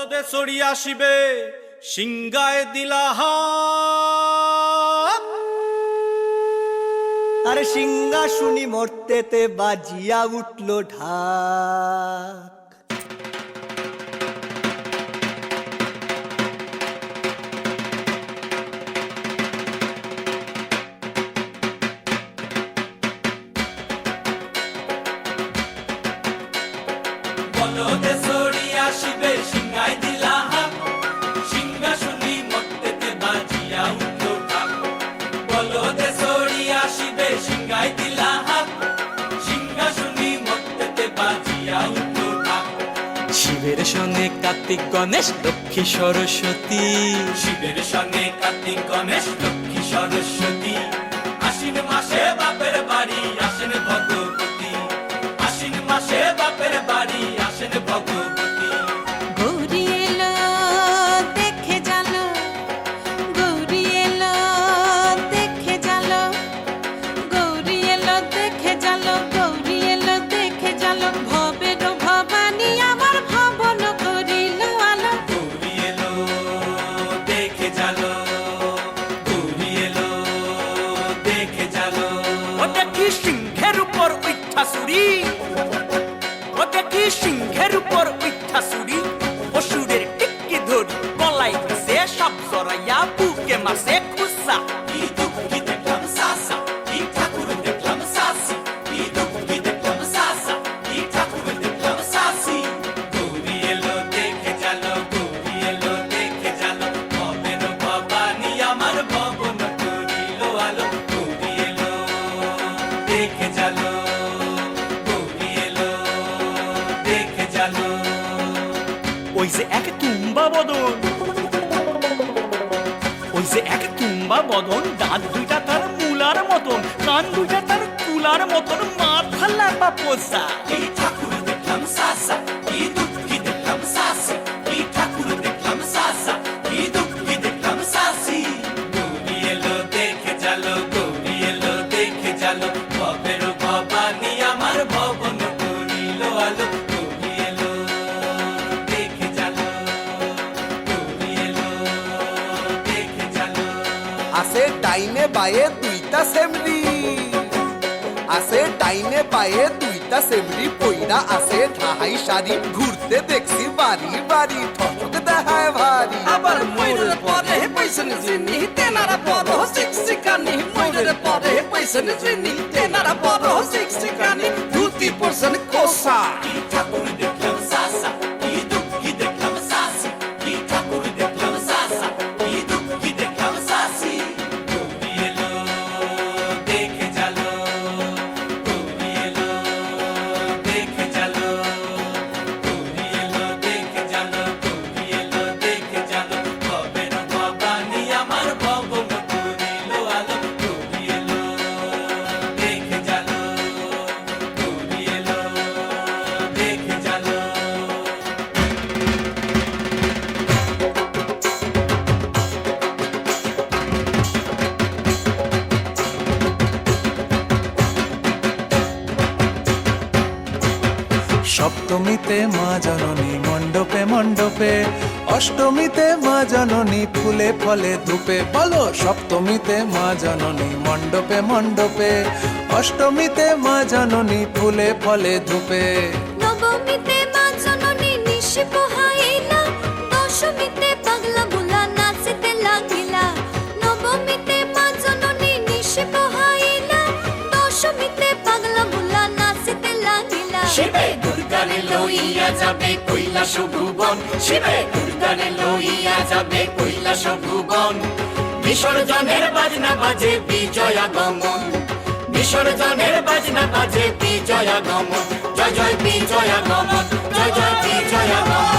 বলদে চড়ি আসিবে সিংগায় দিলা হাত। আরে সিংহা শুনি মরতেতে বাজিয়া উঠল ঢাক। বলদে চড়ি আসিবে সিংগায় দিলা হাত। সিংহা শুনি মরতেতে বাজিয়া উঠল ঢাক। বলদে চড়ি আসিবে সিংগায় দিলা হাত। সিংহা শুনি মরতেতে বাজিয়া উঠল ঢাক। শিবের সঙ্গে কার্তিক গণেশ লক্ষ্মী সরস্বতী। শিবের সঙ্গে কার্তিক গণেশ লক্ষ্মী সরস্বতী। আশ্বিন মাসে বাপের বাড়ি আসেন ভগবতী। আশ্বিন মাসে বাপের বাড়ি আসেন ভগবতী। গৌরী এলো দেখে জালো, গৌরী এলো দেখে জালো, গৌরী এলো দেখে জালো, গৌরী এলো দেখে জালো। ভবের ভবানী আমার ভবন করিল আলো। গৌরী এলো দেখে জালো, গৌরী এলো দেখে জালো। ও দেখি সিংহের উপর উঠা চুরি, ও দেখি সিংহের উপর উঠা চুরি। অসুরের টিক্কি ধরি গলায় দিছে সব জড়াইয়া বুকে মাসে খুসা। কি দুঃখী দেখলাম সাসা, কি ঠাকুর দেখলাম সাসি। কি দুঃখী দেখলাম সাসা, কি ঠাকুর দেখলাম সাসি। গৌরী এলো দেখে জালো, গৌরী এলো দেখে জালো। ভবের ভবানী আমার ভবন করিল আলো। গৌরী এলো দেখে জালো, গৌরী এলো দেখে জালো। ওই যে এক তুম্বা বদন, ওই যে এক তুম্বা বদন। দাঁত দুইটা তার মূলার মতন, কান দুইটা তার তুলার মতন, মাথা লাপা পোষা। এই ঠাকুর দেখলাম সাসা, কি দুঃখী দেখলাম সাসি। এই ঠাকুর দেখলাম সাসা, কি দুঃখী দেখলাম সাসি। গৌরী এলো দেখে জালো, গৌরী এলো দেখে জালো। ভবের ভবানী আমার ভবন করিল আলো। গৌরী এলো দেখে জালো, গৌরী এলো দেখে জালো। আছে ডাইনে বায়ে দুইটা সেমরি, আছে ডাইনে বায়ে দুইটা সেমরি। পইরা আছে ঢাহাই শাড়ি, ঘুরতে দেখছি বাড়ি বাড়ি, ঠক দেখায় ভারী। আবার ময়ূরের পরে পয়সন জিনি তেনারা বড় শিক্ষিকানি। ময়ূরের পরে পয়সন জিনি তেনারা বড় শিক্ষিকানি। ধুতি পরশন কোসা। কি ঠাকুর দেখলাম সাসা, কি দুঃখী দেখলাম সাসি। কি ঠাকুর দেখলাম সাসা, কি দুঃখী দেখলাম সাসি। গৌরী এলো দেখে জালো, গৌরী এলো দেখে জালো, গৌরী এলো দেখে জালো, গৌরী এলো দেখে জালো। ভবের ভবানী আমার ভবন করিল আলো। গৌরী এলো দেখে জালো, গৌরী এলো দেখে জালো। সপ্তমীতে মা জননী মণ্ডপে মণ্ডপে, অষ্টমীতে মা জননী ফুলে ফলে ধূপে। বলো সপ্তমীতে মা জননী মণ্ডপে মণ্ডপে, অষ্টমীতে মা জননী ফুলে ফলে ধূপে। নবমীতে মা জননী নিশি পোহাইলা, দশমীতে পাগলা বুলা নাচিতে লাগিলা। নবমীতে মা জননী নিশি পোহাইলা, দশমীতে পাগলা বুলা নাচিতে লাগিলা। শিবে দুর্গারে লইয়া যাবে কৈলাস ভুবন। শিবে দুর্গারে লইয়া যাবে কৈলাস ভুবন। বিসর্জনের বাজনা বাজে বিজয়া গমন, বিসর্জনের বাজনা বাজে বিজয়া গমন। জয় জয় বিজয়া গমন, জয় জয় বিজয়া গমন।